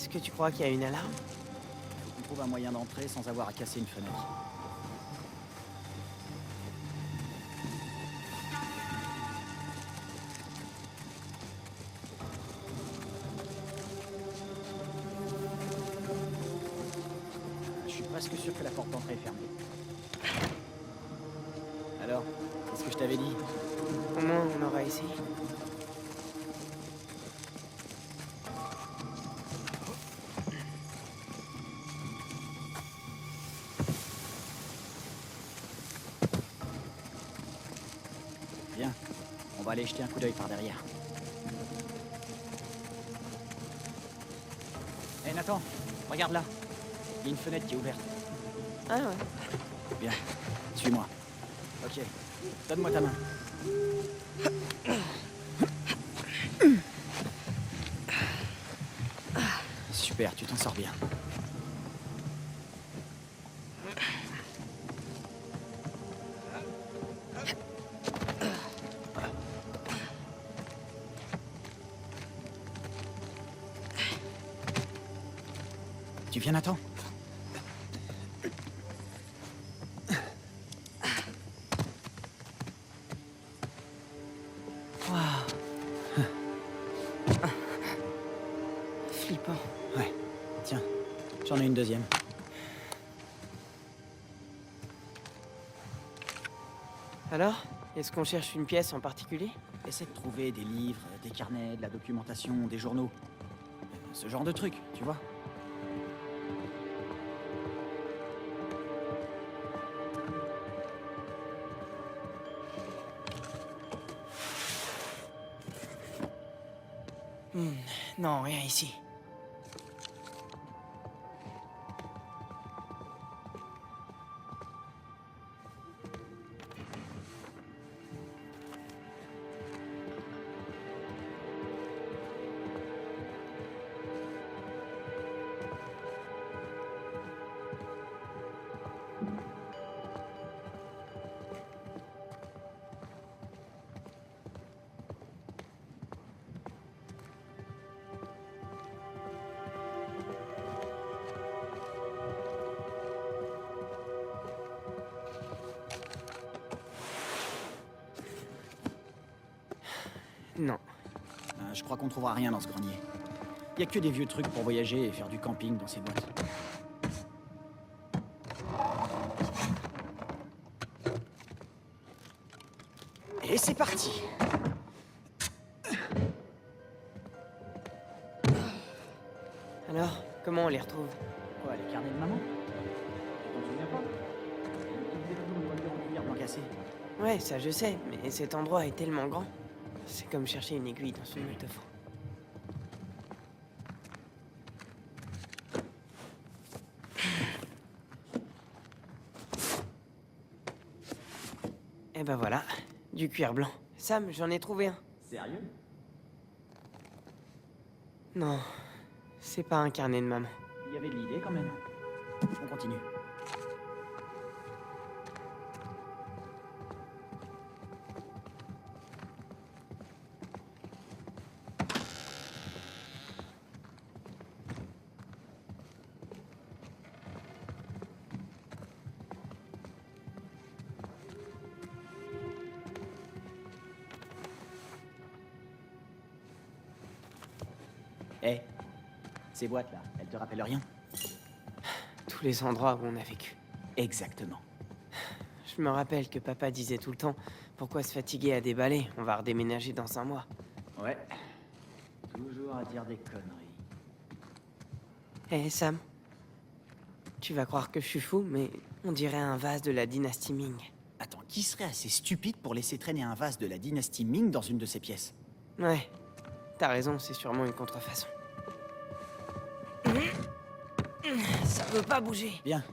Est-ce que tu crois qu'il y a une alarme? Faut qu'on trouve un moyen d'entrer sans avoir à casser une fenêtre. Je suis presque sûr que la porte d'entrée est fermée. Alors, c'est ce que je t'avais dit. Au moins, on aura essayé. Viens, on va aller jeter un coup d'œil par derrière. Hé Nathan, regarde là. Il y a une fenêtre qui est ouverte. Ah ouais. Bien, suis-moi. Ok, donne-moi ta main. Super, tu t'en sors bien. Tu viens, Nathan? Waouh. Flippant. Ouais, tiens, j'en ai une deuxième. Alors, est-ce qu'on cherche une pièce en particulier? Essaie de trouver des livres, des carnets, de la documentation, des journaux. Ce genre de trucs, tu vois. Non, rien ici. Non. Je crois qu'on trouvera rien dans ce grenier. Y a que des vieux trucs pour voyager et faire du camping dans ces boîtes. Et c'est parti! Alors, comment on les retrouve? Quoi, les carnets de maman? Tu t'en souviens pas? Des photos de voitures en cuir blanc cassé. Ouais, ça je sais, mais cet endroit est tellement grand. C'est comme chercher une aiguille dans une meule de fond. Et ben voilà, du cuir blanc. Sam, j'en ai trouvé un. Sérieux? Non, c'est pas un carnet de maman. Il y avait de l'idée quand même. On continue. Hé, ces boîtes-là, elles te rappellent rien? Tous les endroits où on a vécu. Exactement. Je me rappelle que papa disait tout le temps, pourquoi se fatiguer à déballer, on va redéménager dans un mois. Ouais. Toujours à dire des conneries. Hé Sam, tu vas croire que je suis fou, mais on dirait un vase de la dynastie Ming. Attends, qui serait assez stupide pour laisser traîner un vase de la dynastie Ming dans une de ses pièces? Ouais, t'as raison, c'est sûrement une contrefaçon. Ça veut pas bouger. Bien,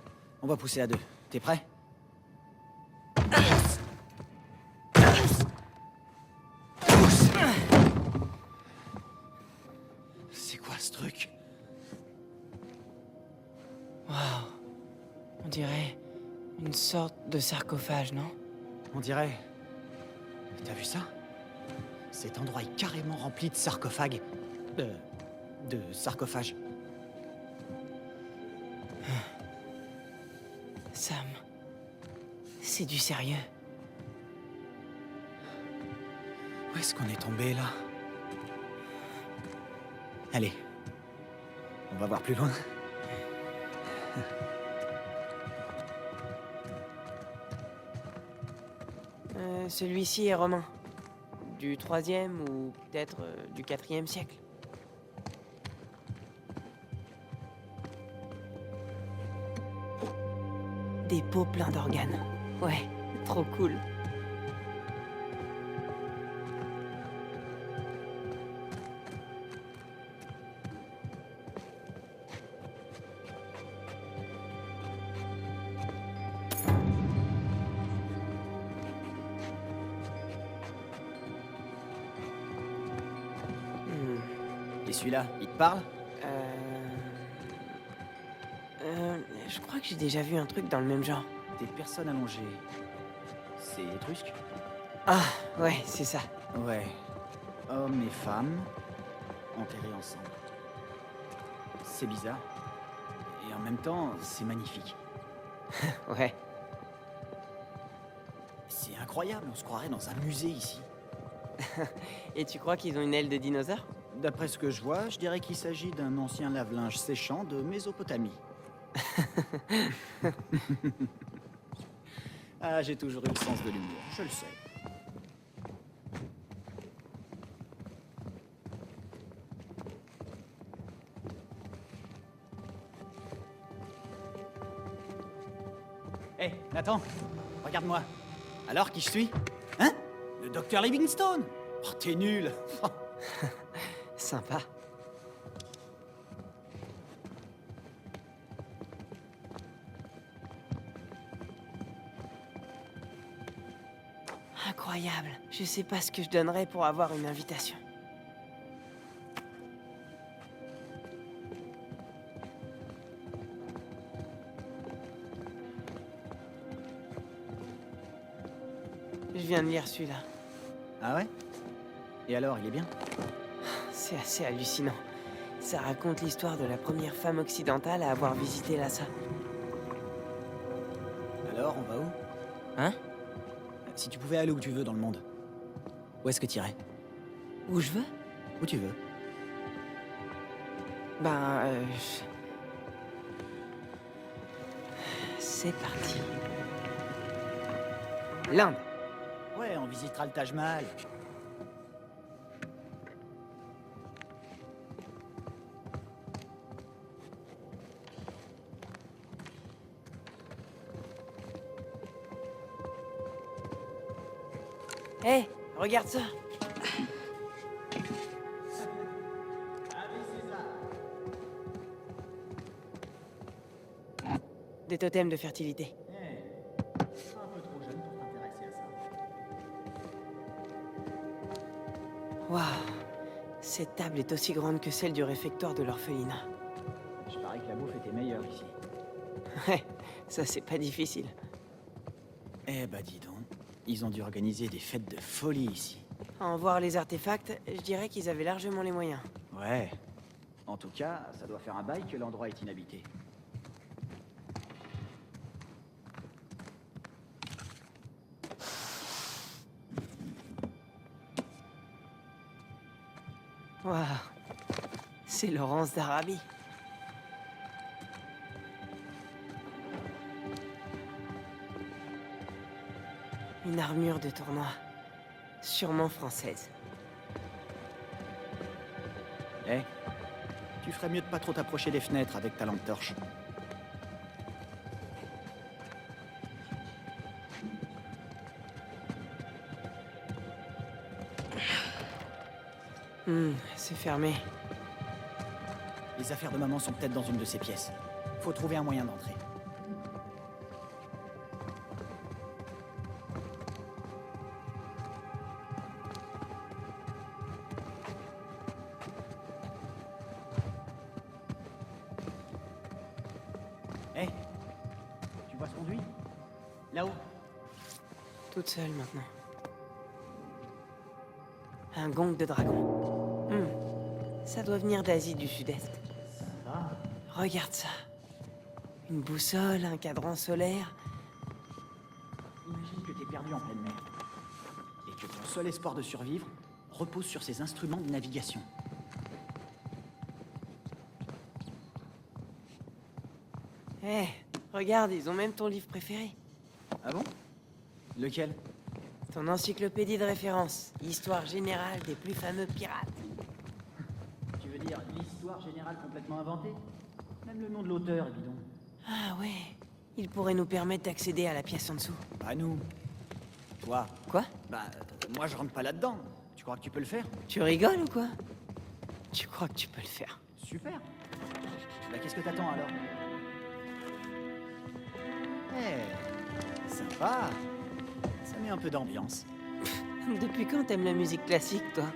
on va pousser à deux. T'es prêt? C'est quoi ce truc? Waouh, on dirait une sorte de sarcophage, non? On dirait... T'as vu ça? Cet endroit est carrément rempli de sarcophages. De sarcophages. C'est du sérieux. Où est-ce qu'on est tombé, là? Allez. On va voir plus loin. Celui-ci est romain. Du 3e ou peut-être du 4e siècle. Des pots pleins d'organes. Ouais, trop cool. Et celui-là, il te parle? Je crois que j'ai déjà vu un truc dans le même genre. Des personnes allongées. C'est étrusque? Ah, ouais, c'est ça. Ouais. Hommes et femmes enterrés ensemble. C'est bizarre. Et en même temps, c'est magnifique. Ouais. C'est incroyable, on se croirait dans un musée ici. Et tu crois qu'ils ont une aile de dinosaure? D'après ce que je vois, je dirais qu'il s'agit d'un ancien lave-linge séchant de Mésopotamie. Ah, j'ai toujours eu le sens de l'humour, je le sais. Hé, Nathan, regarde-moi. Alors, qui je suis? Hein? Le docteur Livingstone? Oh, t'es nul. Sympa. Incroyable. Je sais pas ce que je donnerais pour avoir une invitation. Je viens de lire celui-là. Ah ouais? Et alors, il est bien? C'est assez hallucinant. Ça raconte l'histoire de la première femme occidentale à avoir visité Lhasa. Alors, on va où? Hein? Si tu pouvais aller où tu veux dans le monde, où est-ce que tu irais? Où je veux? Où tu veux. Ben, c'est parti. L'Inde. Ouais, on visitera le Taj Mahal. Hé, regarde ça. Des totems de fertilité. Un peu trop jeune pour t'intéresser à ça. Waouh. Cette table est aussi grande que celle du réfectoire de l'orphelinat. Je parie que la bouffe était meilleure ici. Ouais, ça c'est pas difficile. Eh bah dis donc, ils ont dû organiser des fêtes de folie ici. À en voir les artefacts, je dirais qu'ils avaient largement les moyens. Ouais. En tout cas, ça doit faire un bail que l'endroit est inhabité. Waouh. C'est Laurence d'Arabie. Une armure de tournoi. Sûrement française. Eh, tu ferais mieux de pas trop t'approcher des fenêtres avec ta lampe torche. C'est fermé. Les affaires de maman sont peut-être dans une de ces pièces. Faut trouver un moyen d'entrer. Hé, tu vois ce conduit? Là-haut. Toute seule maintenant. Un gong de dragon. Ça doit venir d'Asie du Sud-Est. Ah, Regarde ça. Une boussole, un cadran solaire. perdu en pleine mer. Et que ton seul espoir de survivre repose sur ces instruments de navigation. Eh, regarde, ils ont même ton livre préféré. Ah bon? Lequel? Ton encyclopédie de référence. Histoire générale des plus fameux pirates. Tu veux dire l'histoire générale complètement inventée? Même le nom de l'auteur est bidon. Ah ouais. Il pourrait nous permettre d'accéder à la pièce en dessous. Bah nous. Toi? Quoi? Bah, moi je rentre pas là-dedans. Tu crois que tu peux le faire? Tu rigoles ou quoi? Tu crois que tu peux le faire? Super. Bah qu'est-ce que t'attends alors? Eh, sympa. Ça met un peu d'ambiance. Depuis quand t'aimes la musique classique, toi?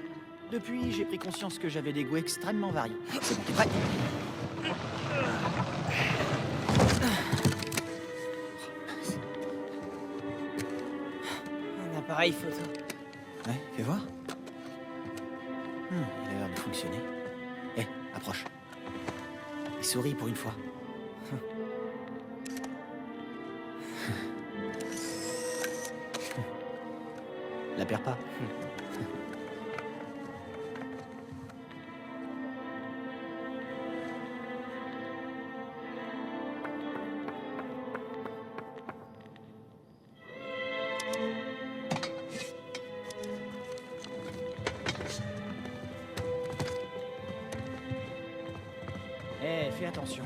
Depuis, j'ai pris conscience que j'avais des goûts extrêmement variés. C'est bon, t'es prêt? Un appareil photo. Ouais, fais voir. Il a l'air de fonctionner. Eh, approche. Et souris pour une fois. La perds pas. Eh, fais attention.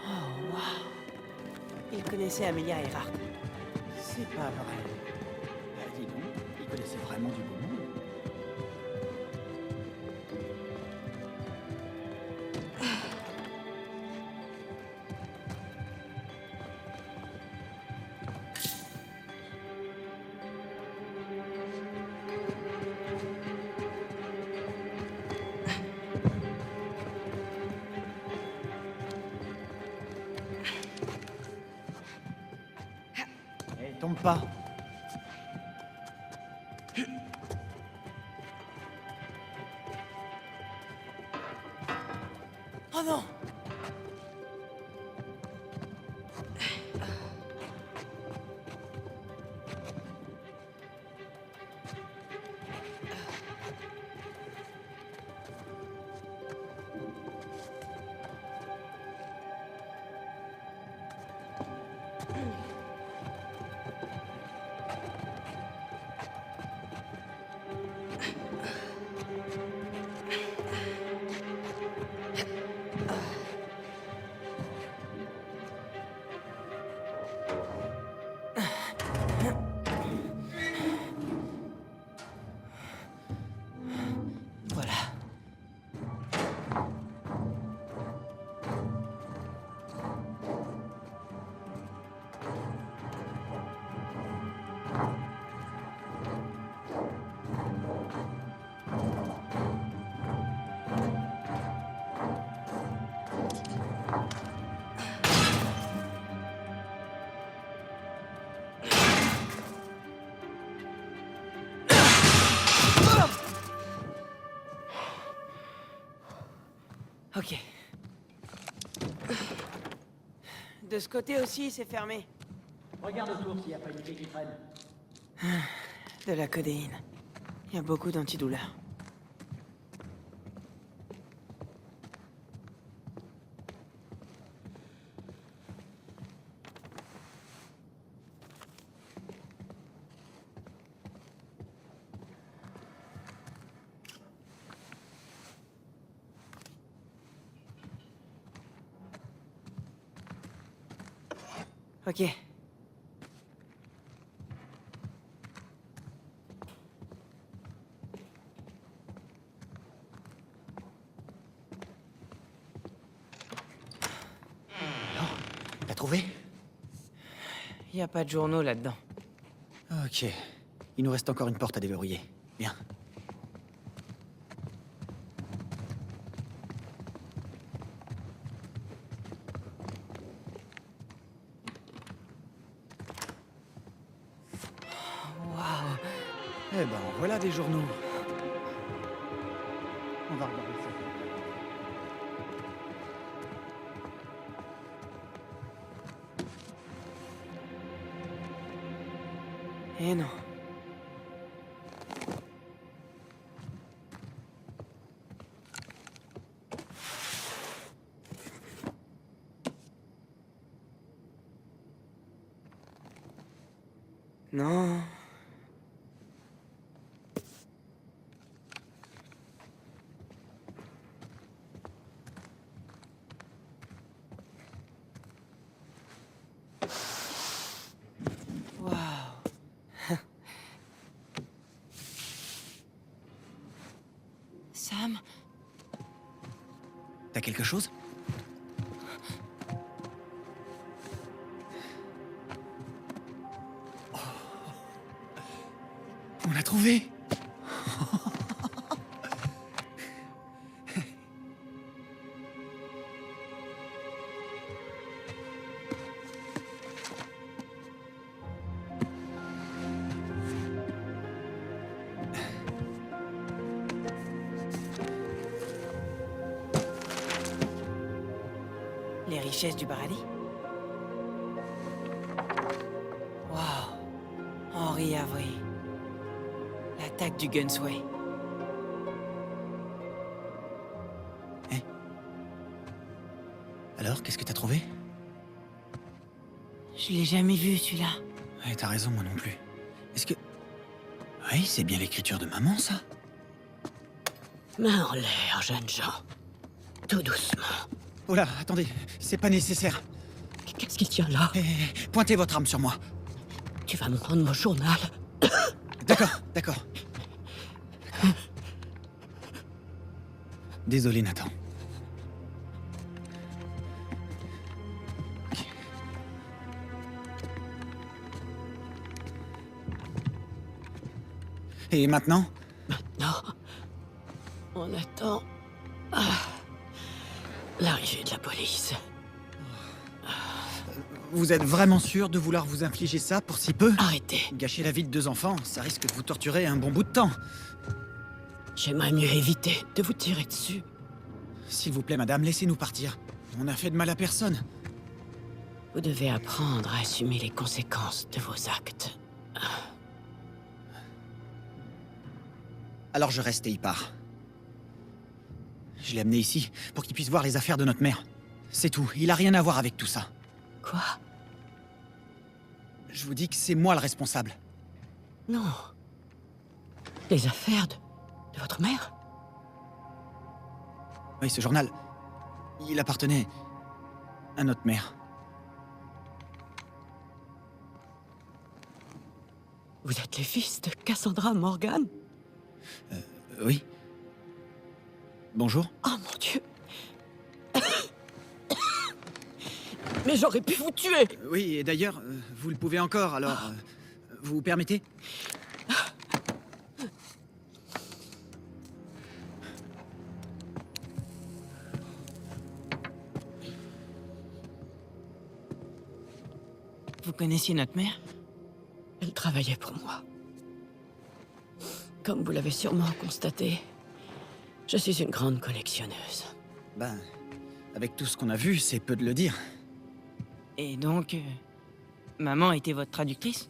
Oh, waouh. Il connaissait Amelia Earhart. C'est pas vrai. Bah, dis donc, il connaissait vraiment du beau monde. Eh, tombe pas. Oh non! Voilà. Ok. De ce côté aussi, c'est fermé. Regarde autour s'il n'y a pas une fille qui traîne. De la codéine. Il y a beaucoup d'antidouleurs. Ok. Alors, t'as trouvé? Il n'y a pas de journaux là-dedans. Ok. Il nous reste encore une porte à déverrouiller. Viens. Waouh. Eh ben, voilà des journaux. On va regarder ça. Eh non. Non. Waouh. Sam, T'as quelque chose? Oh. On l'a trouvé! les richesses du paradis? Waouh. Henri Avery. L'attaque du Gunsway. Alors, qu'est-ce que t'as trouvé? Je l'ai jamais vu, celui-là. Ouais, t'as raison, moi non plus. Est-ce que... Oui, c'est bien l'écriture de maman, ça? Main en l'air, jeunes gens. Tout doucement. Oh là, attendez, c'est pas nécessaire. Qu'est-ce qu'il tient là? Pointez votre arme sur moi. Tu vas me rendre mon journal. D'accord, d'accord. Désolé, Nathan. Ok. Et maintenant? Non. On attend... l'arrivée de la police. Vous êtes vraiment sûr de vouloir vous infliger ça pour si peu? Arrêtez. Gâcher la vie de 2 enfants, ça risque de vous torturer un bon bout de temps. J'aimerais mieux éviter de vous tirer dessus. S'il vous plaît, madame, laissez-nous partir. On n'a fait de mal à personne. Vous devez apprendre à assumer les conséquences de vos actes. Alors je reste et il part. Je l'ai amené ici pour qu'il puisse voir les affaires de notre mère. C'est tout, il a rien à voir avec tout ça. Quoi? Je vous dis que c'est moi le responsable. Non. Les affaires de votre mère? Oui, ce journal, il appartenait à notre mère. Vous êtes les fils de Cassandra Morgan? Oui. Bonjour. Oh mon Dieu! Mais j'aurais pu vous tuer! Oui, et d'ailleurs, vous le pouvez encore, alors... vous permettez? Vous connaissiez notre mère? Elle travaillait pour moi. Comme vous l'avez sûrement constaté, je suis une grande collectionneuse. Ben, avec tout ce qu'on a vu, c'est peu de le dire. Et donc... maman était votre traductrice?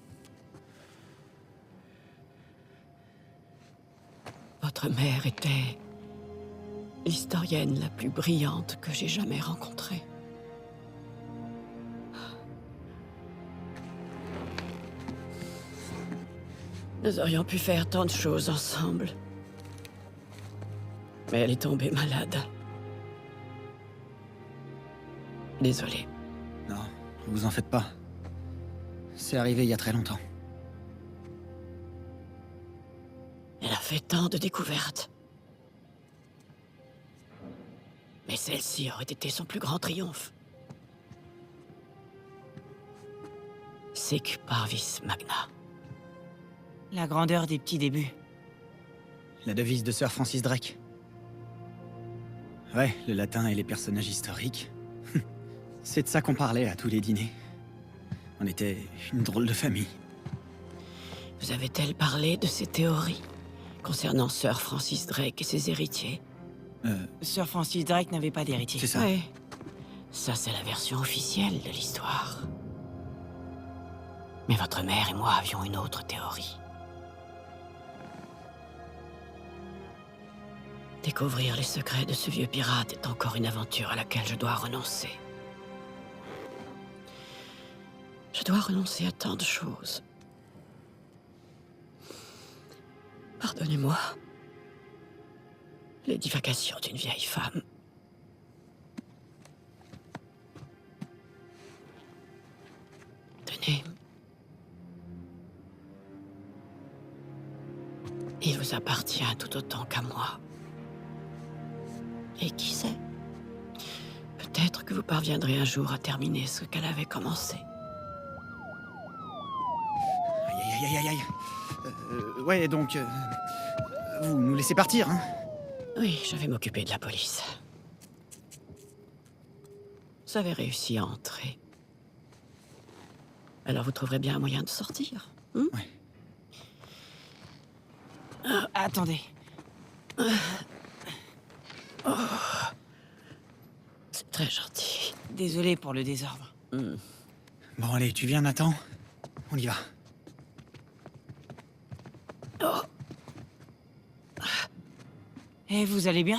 Votre mère était l'historienne la plus brillante que j'ai jamais rencontrée. Nous aurions pu faire tant de choses ensemble. Mais elle est tombée malade. Désolée. Non, vous en faites pas. C'est arrivé il y a très longtemps. Elle a fait tant de découvertes. Mais celle-ci aurait été son plus grand triomphe. Sic parvis magna. La grandeur des petits débuts. La devise de Sir Francis Drake. Ouais, le latin et les personnages historiques. C'est de ça qu'on parlait à tous les dîners. On était une drôle de famille. Vous avez-elle parlé de ces théories concernant Sir Francis Drake et ses héritiers? Sir Francis Drake n'avait pas d'héritier. C'est ça. Oui. Ça, c'est la version officielle de l'histoire. Mais votre mère et moi avions une autre théorie. Découvrir les secrets de ce vieux pirate est encore une aventure à laquelle je dois renoncer. Je dois renoncer à tant de choses. Pardonnez-moi. Les divagations d'une vieille femme. Tenez. Il vous appartient tout autant qu'à moi. Et qui sait? Peut-être que vous parviendrez un jour à terminer ce qu'elle avait commencé. Aïe, aïe, aïe, aïe, aïe. Ouais, donc... vous nous laissez partir, hein? Oui, je vais m'occuper de la police. Vous avez réussi à entrer. Alors vous trouverez bien un moyen de sortir, hein? Ouais. Attendez. C'est très gentil. Désolé pour le désordre. Bon, allez, tu viens, Nathan? On y va. Oh, Et vous allez bien?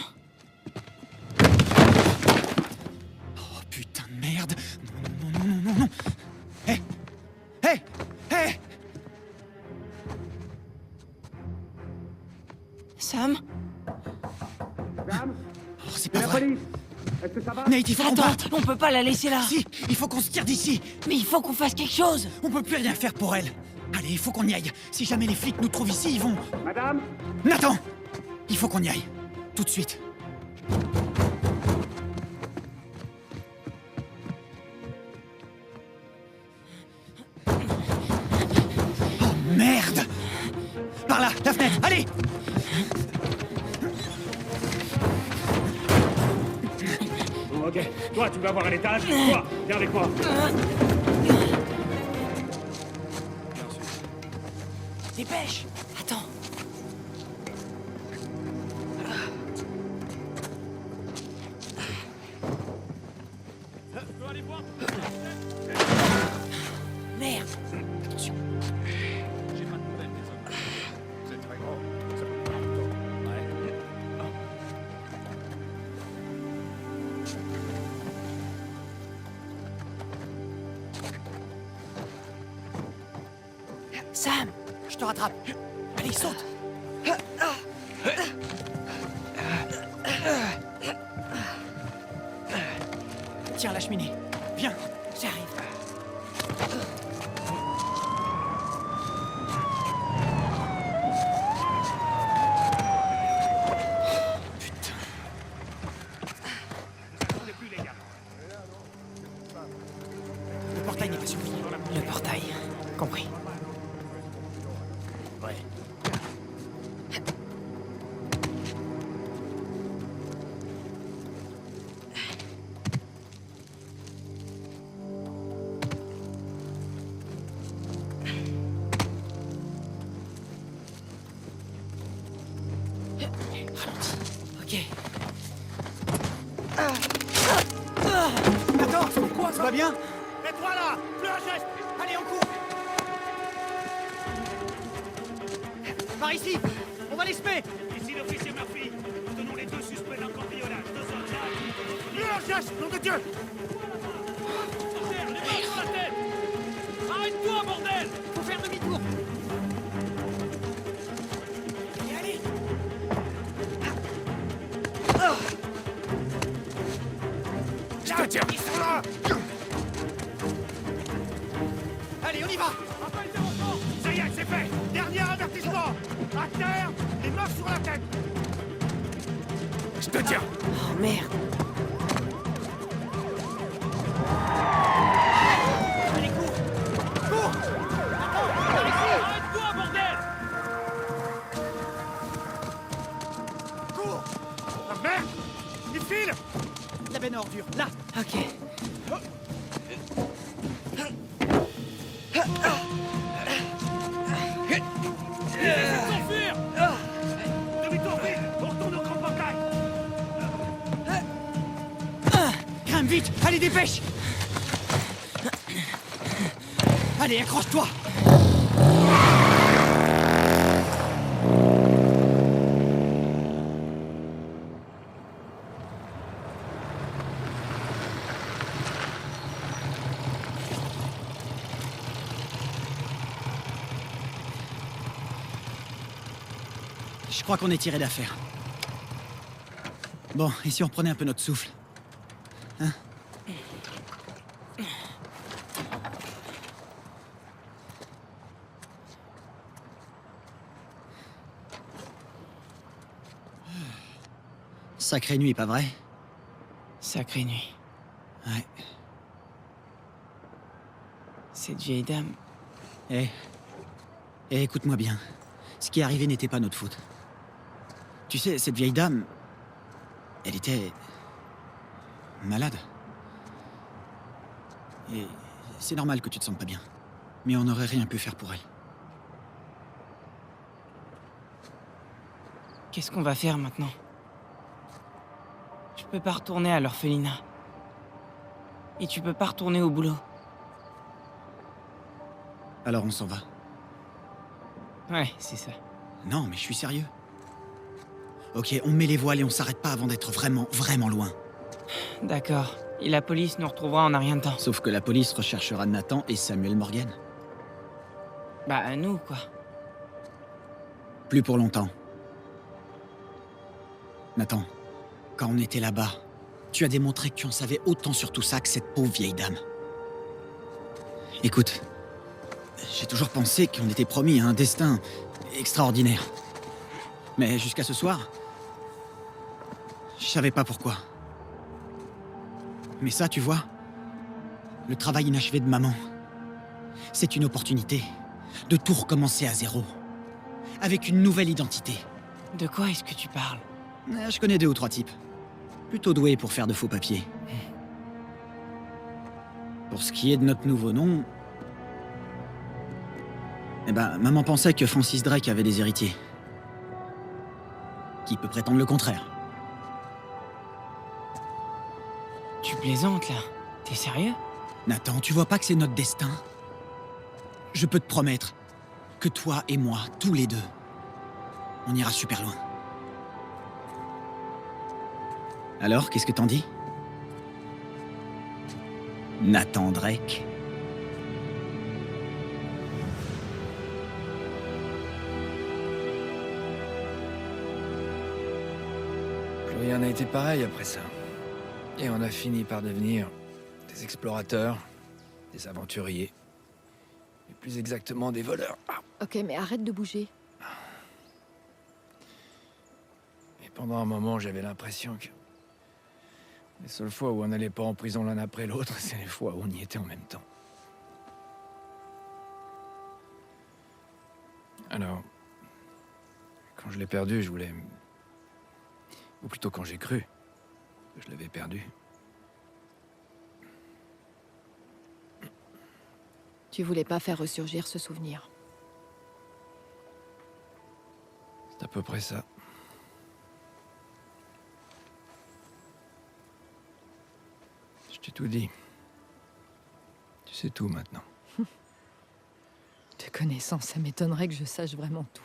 Oh, putain de merde! Non, non, non, non, non, non! Hé! Hé! Hé! Sam? Oh, c'est pas vrai! Nate, il faut qu'on Attends, parte! on peut pas la laisser là. Si! Il faut qu'on se tire d'ici! Mais il faut qu'on fasse quelque chose. On peut plus rien faire pour elle! Allez, il faut qu'on y aille! Si jamais les flics nous trouvent ici, ils vont... Madame? Nathan! Il faut qu'on y aille! Tout de suite! Oh merde! Par là, la fenêtre, allez! Bon, ok. Toi, tu vas voir à l'étage. Toi, viens avec moi. Dépêche. Attends. Merde. Attention. J'ai pas de nouvelles des hommes. C'est très grand. Ça peut prendre longtemps. Ouais. Sam. Je te rattrape. Allez, saute! Tiens, la cheminée. Viens. J'arrive. Depuis, les gars. Le portail n'est pas surveillé. Le portail. Compris. Ouais. Ok. Attends, quoi? Ça va bien? Et toi là, plus un geste. Allez, on court! Par ici! On va les semer! Ici l'officier Murphy. Nous tenons les deux suspects d'un cambriolage. Deux hommes là. Plus un geste, nom de Dieu. Les mains sur la tête. Arrête-toi, bordel. Faut faire demi-tour! Et allez! Je te tiens. Ils sont là. Allez, on y va! Appelle des renforts. Ça y est, c'est fait. Dernier avertissement. À terre, les mains sur la tête. Je te tiens. Oh merde. Allez, cours! Cours! Arrête-toi, bordel. Cours! Ah, merde. Il file. La benne à ordures, là! Ok. S'enfuir. Demi-tour vite. On retourne au grand portail. Grimpe vite! Allez, dépêche! Allez, accroche-toi! Je crois qu'on est tiré d'affaire. Bon, et si on reprenait un peu notre souffle? Hein? Sacrée nuit, pas vrai? Sacrée nuit. Ouais. Cette vieille dame, Eh, écoute-moi bien. Ce qui est arrivé n'était pas notre faute. Tu sais, cette vieille dame... Elle était... malade. Et c'est normal que tu te sentes pas bien. Mais on n'aurait rien pu faire pour elle. qu'est-ce qu'on va faire maintenant? Je peux pas retourner à l'orphelinat. Et tu peux pas retourner au boulot. Alors on s'en va. Ouais, c'est ça. Non, mais je suis sérieux. Ok, on met les voiles et on s'arrête pas avant d'être vraiment, vraiment loin. D'accord. Et la police nous retrouvera en un rien de temps. Sauf que la police recherchera Nathan et Samuel Morgan. Bah, à nous, quoi. Plus pour longtemps. Nathan, quand on était là-bas, tu as démontré que tu en savais autant sur tout ça que cette pauvre vieille dame. Écoute, j'ai toujours pensé qu'on était promis à un destin extraordinaire. Mais jusqu'à ce soir, je savais pas pourquoi. Mais ça, tu vois, le travail inachevé de maman, c'est une opportunité de tout recommencer à zéro, avec une nouvelle identité. De quoi est-ce que tu parles? Je connais 2 ou 3 types, plutôt doués pour faire de faux papiers. Pour ce qui est de notre nouveau nom, eh ben, maman pensait que Francis Drake avait des héritiers. Qui peut prétendre le contraire? Tu plaisantes, là? T'es sérieux? Nathan, tu vois pas que c'est notre destin? Je peux te promettre que toi et moi, tous les deux, on ira super loin. Alors, qu'est-ce que t'en dis? Nathan Drake. Plus rien n'a été pareil après ça. Et on a fini par devenir des explorateurs, des aventuriers. Et plus exactement des voleurs. Ok, mais arrête de bouger. Et pendant un moment, j'avais l'impression que... les seules fois où on n'allait pas en prison l'un après l'autre, c'est les fois où on y était en même temps. Alors... quand je l'ai perdu, je voulais... ou plutôt quand j'ai cru que je l'avais perdu. Tu voulais pas faire ressurgir ce souvenir. C'est à peu près ça. Je t'ai tout dit. Tu sais tout maintenant. Te connaissant, ça m'étonnerait que je sache vraiment tout.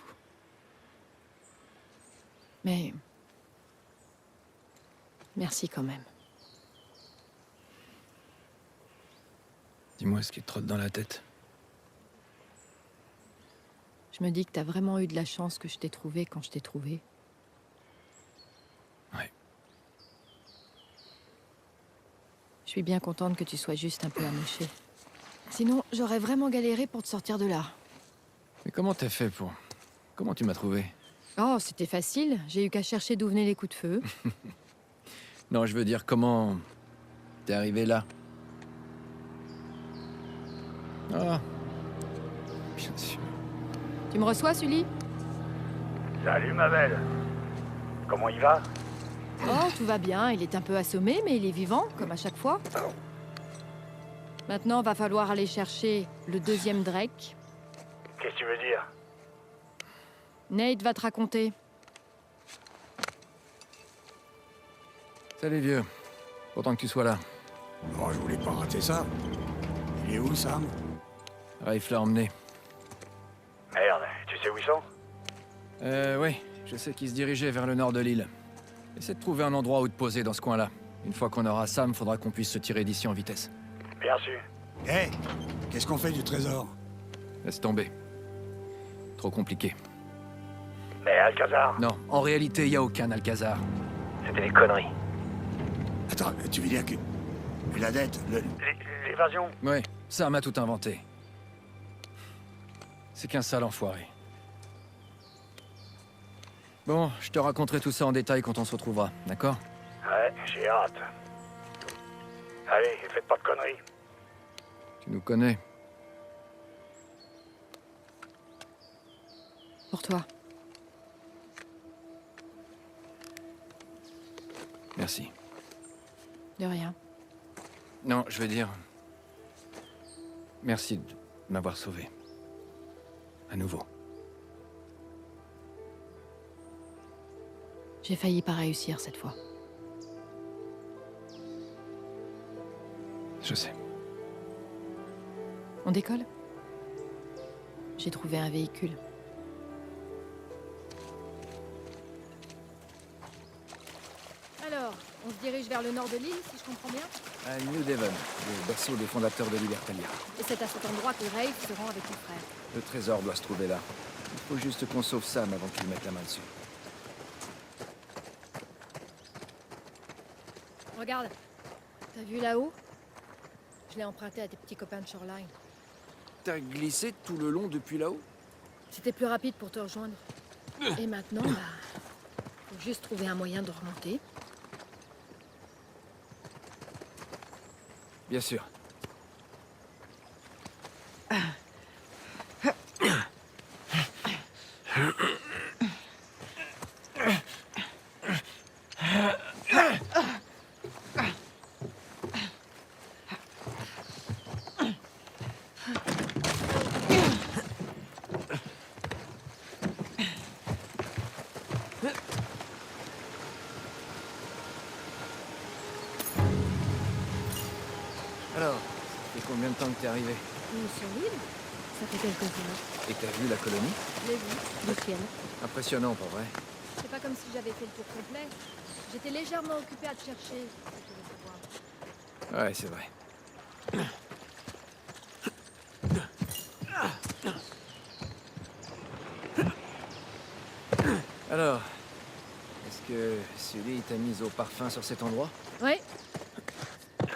Mais... merci quand même. Dis-moi ce qui te trotte dans la tête. Je me dis que t'as vraiment eu de la chance que je t'ai trouvé quand je t'ai trouvé. Ouais. Je suis bien contente que tu sois juste un peu amoché. Sinon, j'aurais vraiment galéré pour te sortir de là. Mais comment t'as fait pour... comment tu m'as trouvé? Oh, c'était facile. J'ai eu qu'à chercher d'où venaient les coups de feu. Non, je veux dire, comment... t'es arrivé là? Ah... bien sûr. Tu me reçois, Sully? Salut, ma belle. Comment il va? Oh, tout va bien. Il est un peu assommé, mais il est vivant, comme à chaque fois. Maintenant, va falloir aller chercher le 2e Drake. Qu'est-ce que tu veux dire? Nate va te raconter. Salut, vieux. Content que tu sois là. Oh, je voulais pas rater ça. Il est où, Sam? Rafe l'a emmené. Merde, tu sais où ils sont? Oui. Je sais qu'ils se dirigeaient vers le nord de l'île. Essaie de trouver un endroit où te poser dans ce coin-là. Une fois qu'on aura Sam, faudra qu'on puisse se tirer d'ici en vitesse. Bien sûr. Hé, qu'est-ce qu'on fait du trésor? Laisse tomber. Trop compliqué. Mais Alcazar, Non, en réalité, il y a aucun Alcazar. c'était des conneries. Attends, tu veux dire que... La dette, L'évasion? Ouais, Sam a tout inventé. C'est qu'un sale enfoiré. Bon, je te raconterai tout ça en détail quand on se retrouvera, d'accord? Ouais, j'ai hâte. Allez, faites pas de conneries. Tu nous connais. Pour toi. Merci. De rien. Non, je veux dire... Merci de m'avoir sauvé. À nouveau. J'ai failli pas réussir cette fois. Je sais. On décolle? J'ai trouvé un véhicule. Alors, on se dirige vers le nord de l'île, si je comprends bien? À New Devon, le berceau des fondateurs de Libertalia. Et c'est à cet endroit que Rafe se rend avec son frère. Le trésor doit se trouver là. Il faut juste qu'on sauve Sam avant qu'il mette la main dessus. Regarde. T'as vu là-haut? Je l'ai emprunté à tes petits copains de Shoreline. T'as glissé tout le long depuis là-haut? C'était plus rapide pour te rejoindre. Et maintenant, faut juste trouver un moyen de remonter. Bien sûr. Alors, ça fait combien de temps que t'es arrivé? Sur l'île? Ça fait quelques heures. Et t'as vu la colonie? Je l'ai vu, du ciel. Impressionnant, pas vrai? C'est pas comme si j'avais fait le tour complet. J'étais légèrement occupée à te chercher. Si tu veux savoir. Ouais, c'est vrai. Alors, est-ce que Sully t'a mis au parfum sur cet endroit? Oui.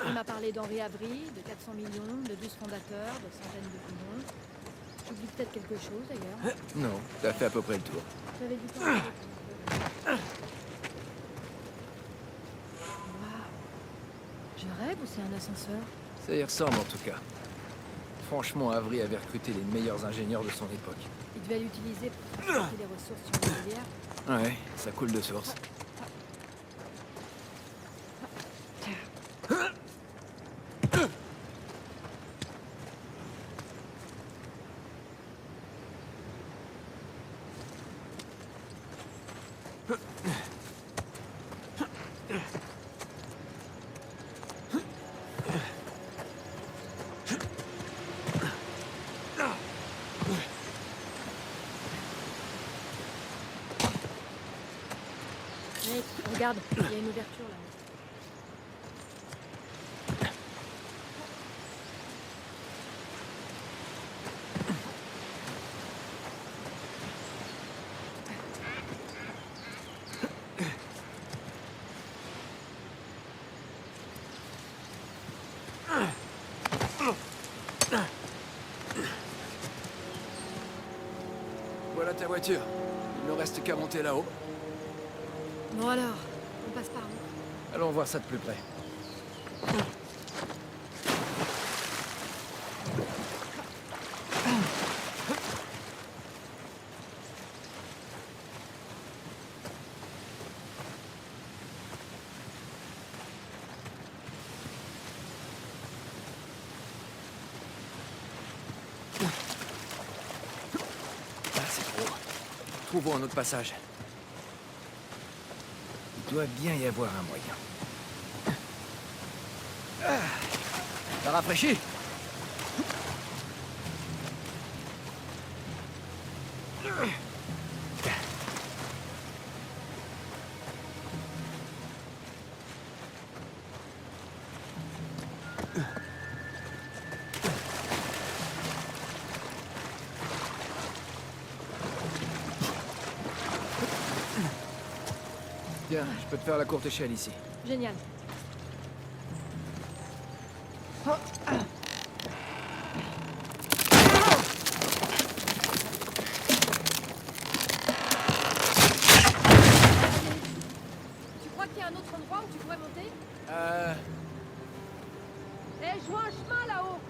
Il m'a parlé d'Henri Avery, de 400 millions, de 12 fondateurs, de centaines de poumons. J'oublie peut-être quelque chose d'ailleurs. Non, t'as fait à peu près le tour. J'avais du temps. Waouh. Je rêve ou c'est un ascenseur? Ça y ressemble en tout cas. Franchement, Avery avait recruté les meilleurs ingénieurs de son époque. Il devait l'utiliser pour transporter les ressources sur les rivières. Ouais, ça coule de source. Hey, regarde, il y a une ouverture là. Voilà ta voiture. Il ne reste qu'à monter là-haut. Bon alors, on passe par où? Allons voir ça de plus près. Ah, c'est trop. Trouvons un autre passage. Il doit bien y avoir un moyen. Ah, ça rafraîchit. Tiens, je peux te faire la courte échelle ici. Génial. Tu crois qu'il y a un autre endroit où tu pourrais monter? Eh, je vois un chemin là-haut.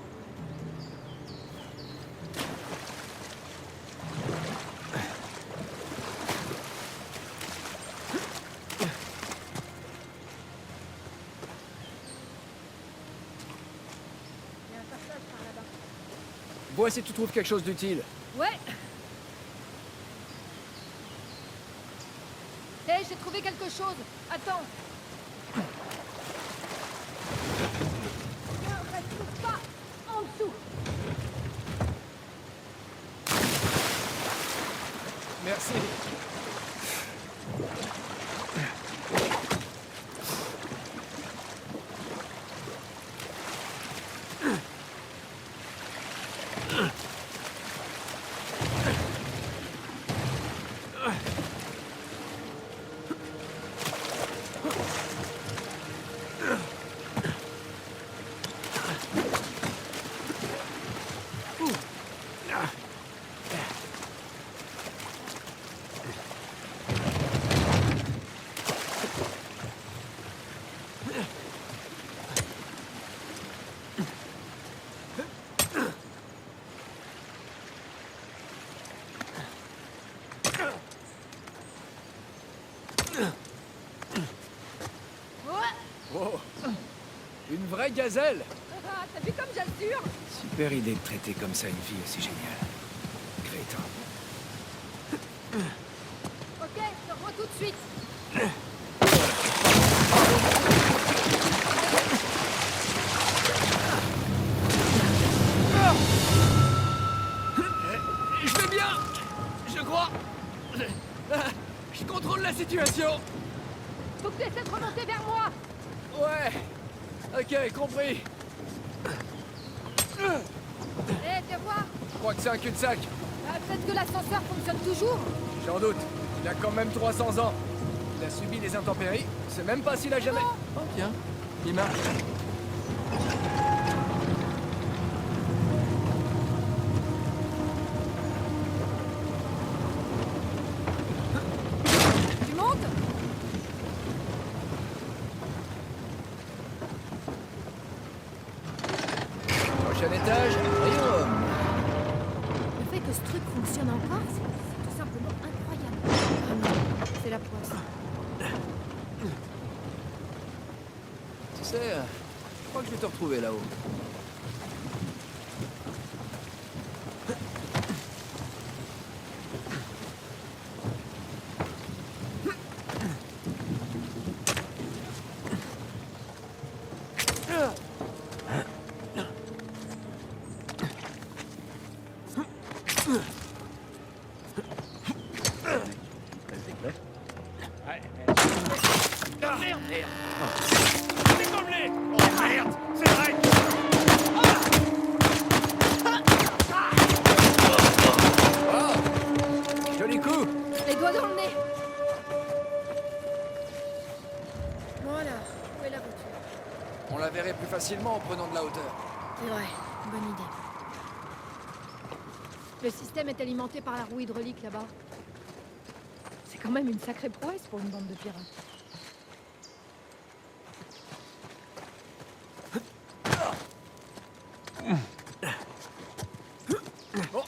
Il y a un passage par là-bas. Vois si tu trouves quelque chose d'utile. Ouais. Eh, j'ai trouvé quelque chose. Attends. Ne reste pas en dessous. Merci. Wow. Une vraie gazelle. Ah, t'as vu comme j'assure? Super idée de traiter comme ça une fille aussi géniale. Crétin. Ok, je te revois tout de suite. Je vais bien. Je crois. Je contrôle la situation. Faut que tu essaies de remonter vers moi. Ouais. Ok, compris. Eh, viens voir. Je crois que c'est un cul-de-sac. Peut-être que l'ascenseur fonctionne toujours. J'en doute. Il a quand même 300 ans. Il a subi des intempéries. C'est même pas s'il a jamais... Oh, tiens. Il marche. Tu montes? Prochain étage, royaume. Le fait que ce truc fonctionne encore, c'est tout simplement incroyable. C'est la poisse. Tu sais, je crois que je vais te retrouver là-haut. Ah, merde, décolle-les. Oh merde, c'est vrai. Joli coup. Les doigts dans le nez. Voilà, où est la voiture? On la verrait plus facilement en prenant de la hauteur. C'est vrai, bonne idée. Le système est alimenté par la roue hydraulique là-bas. C'est quand même une sacrée prouesse pour une bande de pirates. Bon,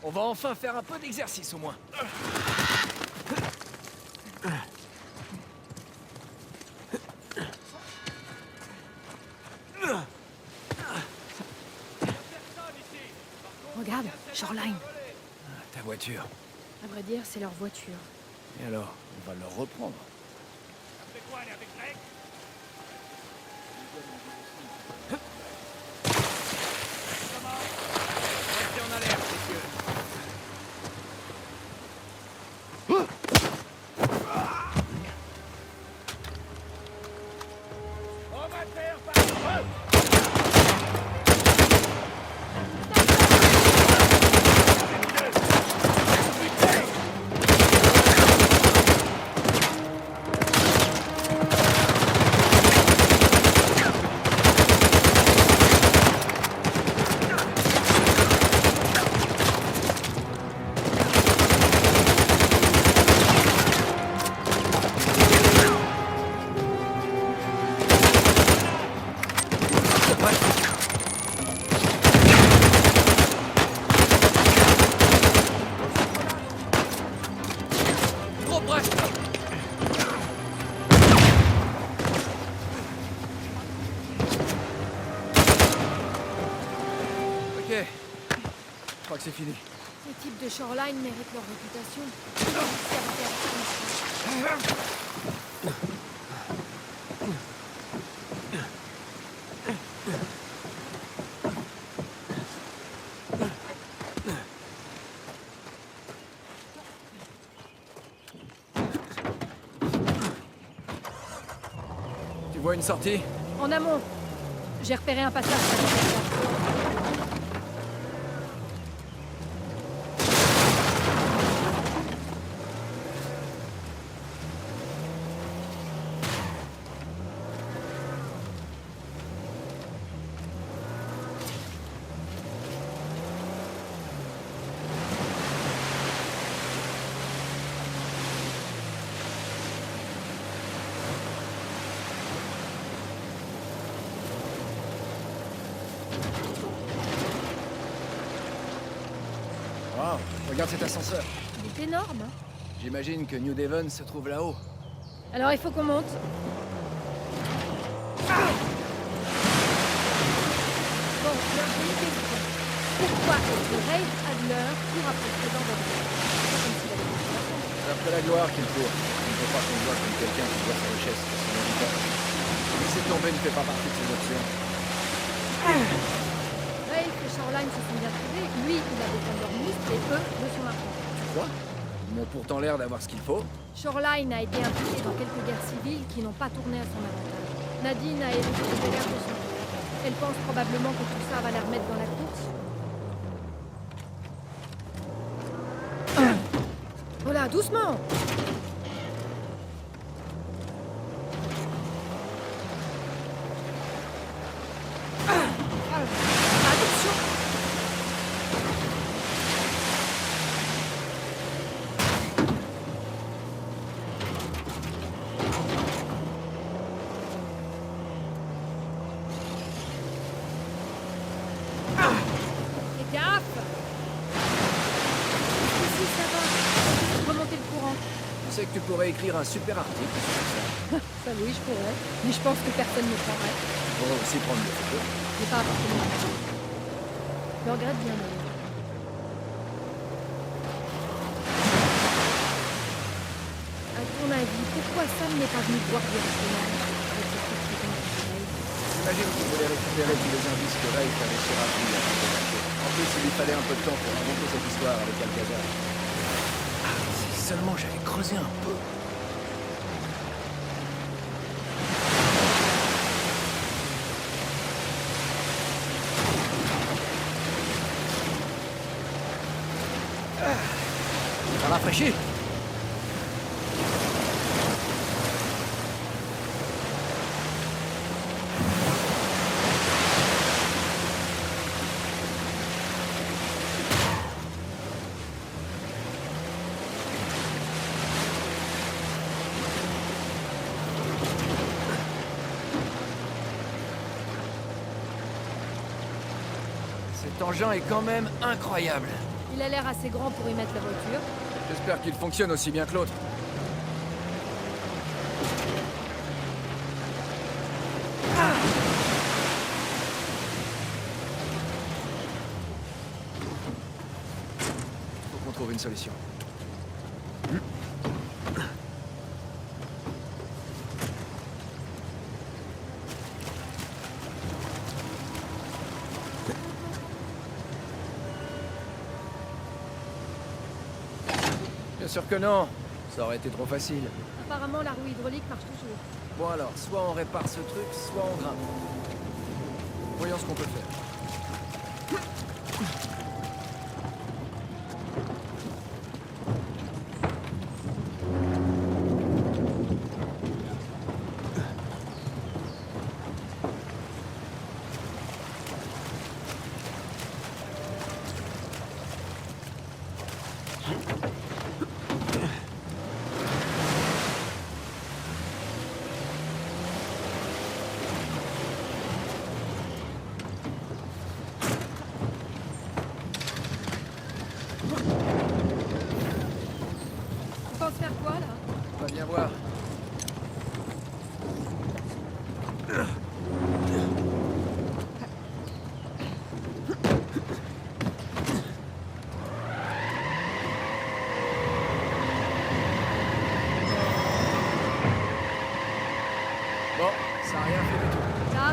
on va enfin faire un peu d'exercice au moins. Regarde, Shoreline. Ta voiture. À vrai dire, c'est leur voiture. Et alors, on va le reprendre. Tu fais quoi, aller avec Greg? Comment? Restez en alerte, messieurs. c'est fini. Les types de Shoreline méritent leur réputation. Tu vois une sortie? En amont, j'ai repéré un passage. Wow, regarde cet ascenseur. Il est énorme. Hein. J'imagine que New Devon se trouve là-haut. Alors il faut qu'on monte. Bon, alors j'ai une question. Pourquoi est-ce que Rafe Adler court après le président d'Adler? C'est comme s'il avait quelque chose à faire. C'est après la gloire qu'il court. Il ne faut pas qu'on le voit comme quelqu'un qui voit sa richesse pour son héritage. Laisser tomber ne fait pas partie de ses options. Rafe et Shoreline se sont bien trouvés. Lui, il a besoin de leur muscle et eux de son argent. Tu crois? Ils m'ont pourtant l'air d'avoir ce qu'il faut. Shoreline a été impliqué dans quelques guerres civiles qui n'ont pas tourné à son avantage. Nadine a hérité des galères de son père. Elle pense probablement que tout ça va la remettre dans la course. Voilà, doucement! Attention! Fais gaffe! Ici, ça va. Remonter le courant. Tu sais que tu pourrais écrire un super article sur ça. Ça, oui, je pourrais. Mais je pense que personne ne croirait. Tu pourrais aussi prendre des photos. J'ai pas apporté mon argent. Je le regrette bien d'ailleurs. À ton avis, pourquoi Sam n'est pas venu te voir directement avec cette petite réponse du mail? J'imagine qu'il voulait récupérer tous les indices que Rafe avait sur Avril à propos d'Arthur. En plus, il lui fallait un peu de temps pour raconter cette histoire avec Alcazar. Ah, si seulement j'avais creusé un peu. Ça rafraîchit. Cet engin est quand même incroyable. Il a l'air assez grand pour y mettre la voiture. J'espère qu'il fonctionne aussi bien que l'autre. Faut qu'on trouve une solution. Bien sûr que non. Ça aurait été trop facile. Apparemment, la roue hydraulique marche toujours. Bon alors, soit on répare ce truc, soit on grimpe. Voyons ce qu'on peut faire. Tu penses faire quoi, là? On va bien voir.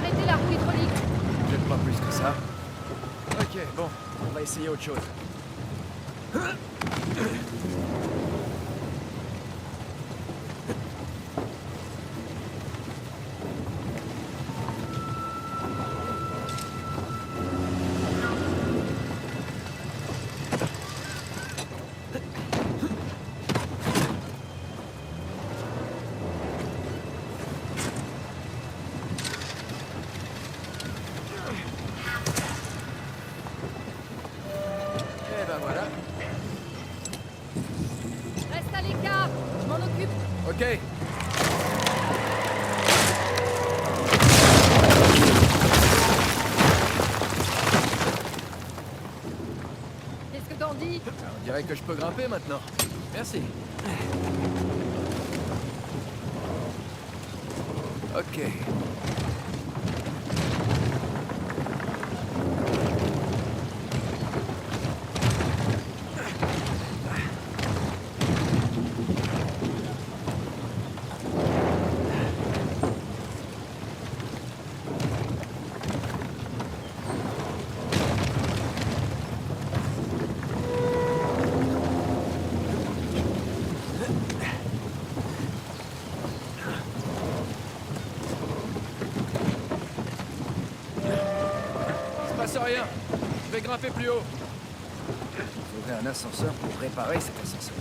arrêter la roue hydraulique. Peut-être pas plus que ça. Ok, bon, on va essayer autre chose. Et ben voilà. Reste à l'écart, je m'en occupe. Ok. Qu'est-ce que t'en dis? On dirait que je peux grimper maintenant. Merci. Ok. Il se passe rien. Je vais grimper plus haut. Il faudrait un ascenseur pour réparer cet ascenseur.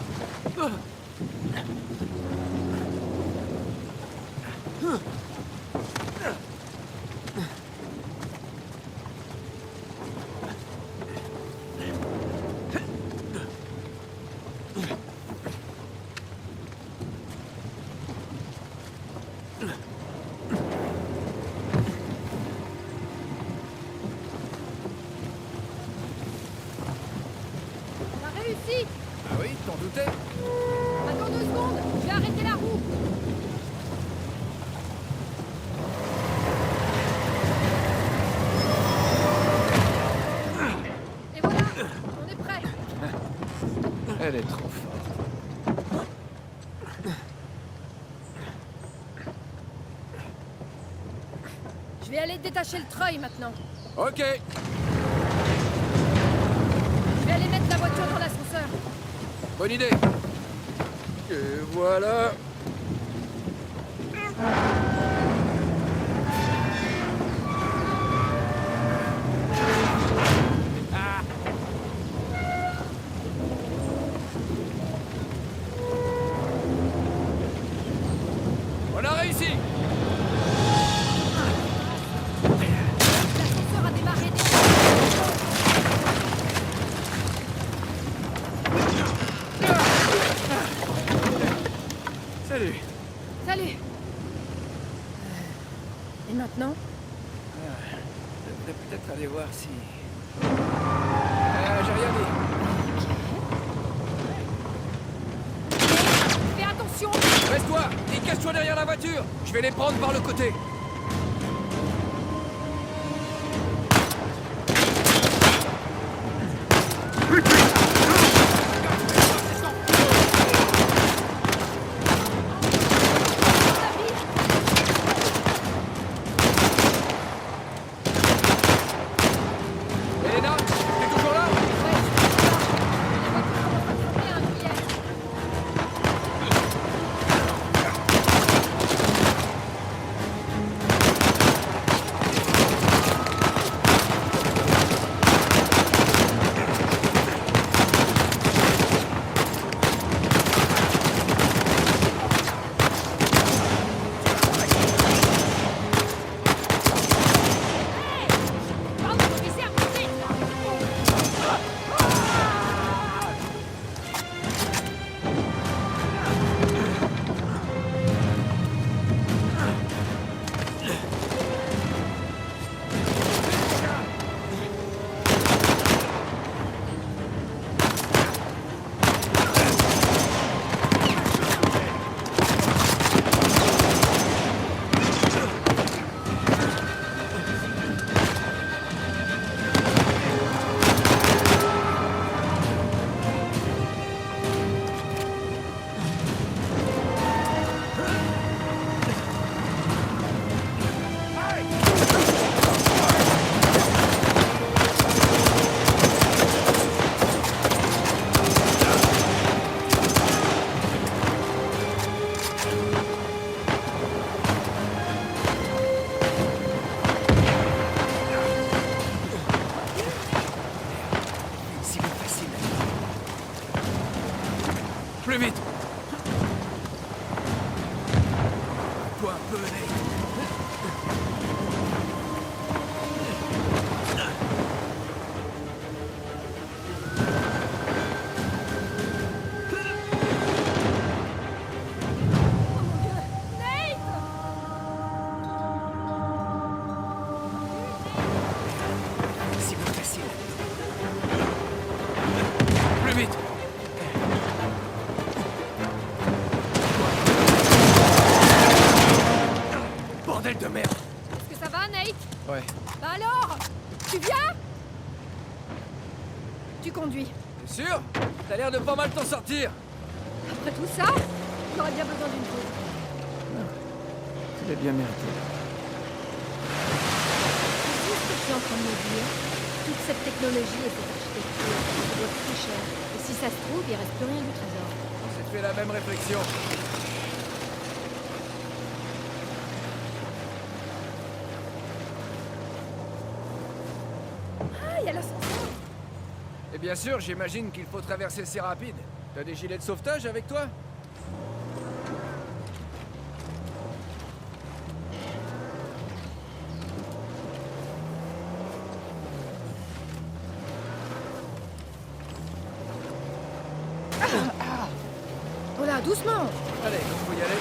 T'as réussi. Ah oui, t'en doutais? Attends 2 secondes, je vais arrêter la roue. Et voilà, on est prêt. Elle est trop forte. Je vais aller détacher le treuil maintenant. Ok. Je vais aller mettre la voiture dans l'ascenseur. Bonne idée. Et voilà. On a réussi. L'ascenseur a démarré. Salut. Salut. Et maintenant? Je devrais peut-être aller voir si... j'ai rien dit. Fais attention. Reste-toi et cache-toi derrière la voiture. Je vais les prendre par le côté. Elena, t'es toujours là? Ouais, je suis là. La voiture commence à tourner un billet. Plus vite. Toi un peu, Nate. Si vous facile. Plus vite. Bordel de merde. Est-ce que ça va, Nate? Ouais. Bah alors? Tu viens? Tu conduis. T'es sûr? T'as l'air de pas mal t'en sortir. Après tout ça, j'aurais bien besoin d'une pause. Tu l'as bien mérité. Tu sais ce que je suis en train de me dire? Toute cette technologie et cette architecture, ça doit être très cher. Et si ça se trouve, il reste plus rien du trésor. On s'est fait la même réflexion. Ah, il y a l'ascenseur! Et bien sûr, j'imagine qu'il faut traverser ces rapides. T'as des gilets de sauvetage avec toi? Oh là, doucement! Allez, faut y aller.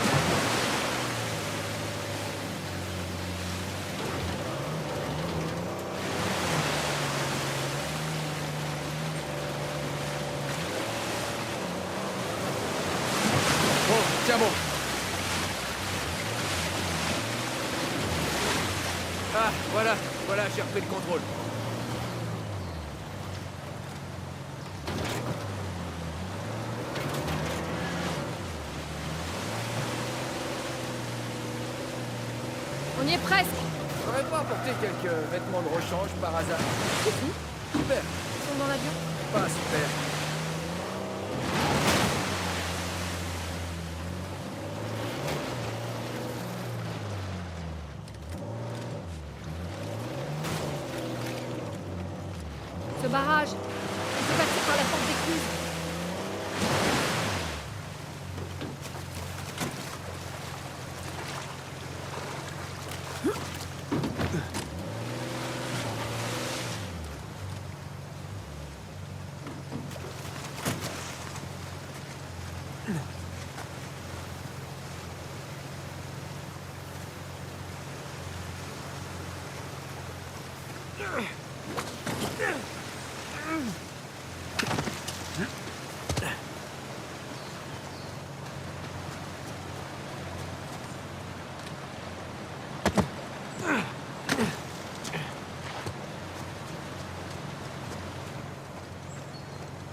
Bon, tiens bon. Ah, voilà, j'ai repris le contrôle. On y est presque! J'aurais pas apporté quelques vêtements de rechange par hasard. C'est tout? Super. Ils sont dans l'avion? Pas super. Ce barrage, il faut passer par la porte d'écluse.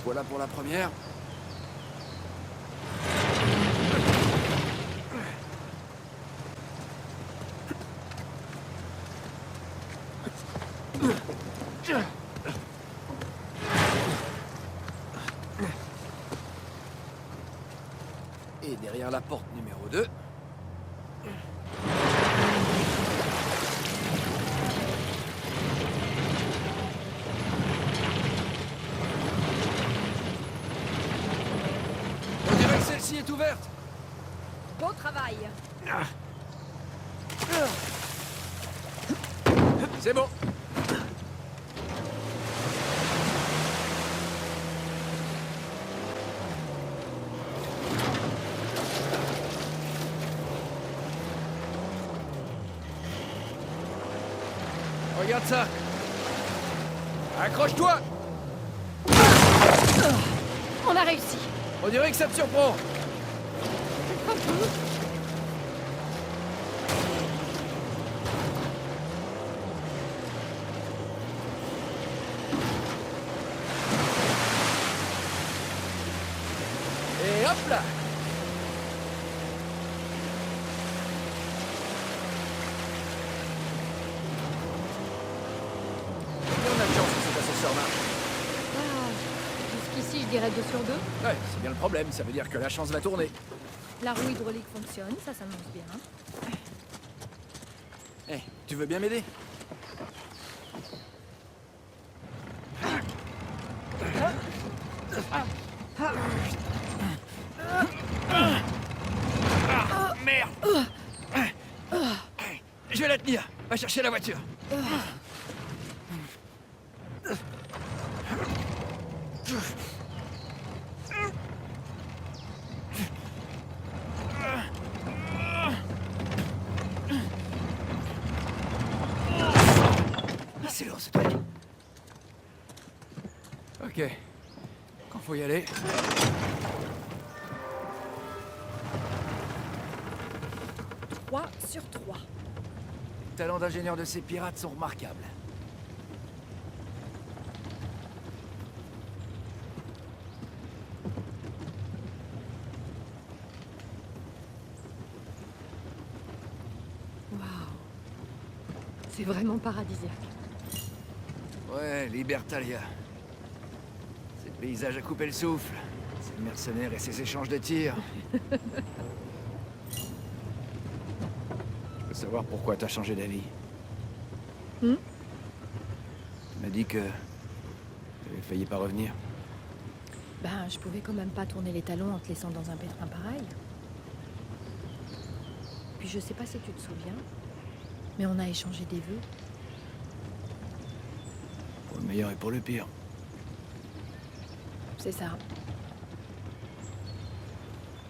Voilà pour la première. Et derrière la porte numéro 2. On dirait que celle-ci est ouverte. Beau travail! C'est bon. Regarde ça. Accroche-toi. On a réussi! On dirait que ça te surprend. Et hop là. On a de chance que cet ascenseur marche. Ah, jusqu'ici, je dirais 2 sur 2. Ouais, c'est bien le problème, ça veut dire que la chance va tourner. La roue hydraulique fonctionne, ça s'annonce bien. Eh, tu veux bien m'aider? Nia, va chercher la voiture. C'est lourd, ce truc. Ok. Quand faut y aller. 3 sur 3. Les talents d'ingénieur de ces pirates sont remarquables. Waouh. C'est vraiment paradisiaque. Ouais, Libertalia. C'est le paysage à couper le souffle. Ces mercenaires et ces échanges de tirs. Je veux savoir pourquoi t'as changé d'avis. Tu m'as dit que... t'avais failli pas revenir. Ben, je pouvais quand même pas tourner les talons en te laissant dans un pétrin pareil. Puis je sais pas si tu te souviens, mais on a échangé des vœux. Pour le meilleur et pour le pire. C'est ça.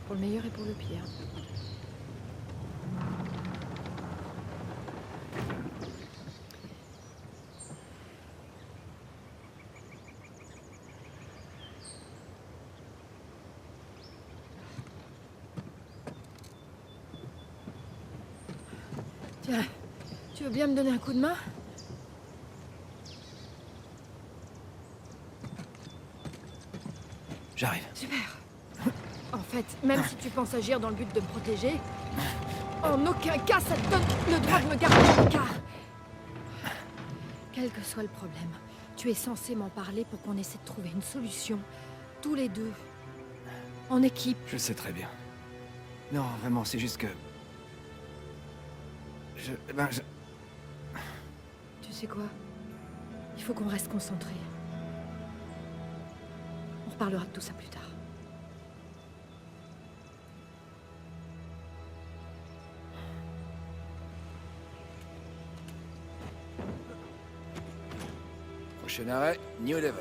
Pour le meilleur et pour le pire. Tiens, tu veux bien me donner un coup de main? J'arrive. Super. En fait, même si tu penses agir dans le but de me protéger, en aucun cas ça te donne le droit de me garder à l'écart. Quel que soit le problème, tu es censé m'en parler pour qu'on essaie de trouver une solution. Tous les deux. En équipe. Je sais très bien. Non, vraiment, c'est juste que... Ben, je... Tu sais quoi? Il faut qu'on reste concentrés. On reparlera de tout ça plus tard. Prochain arrêt, New Level.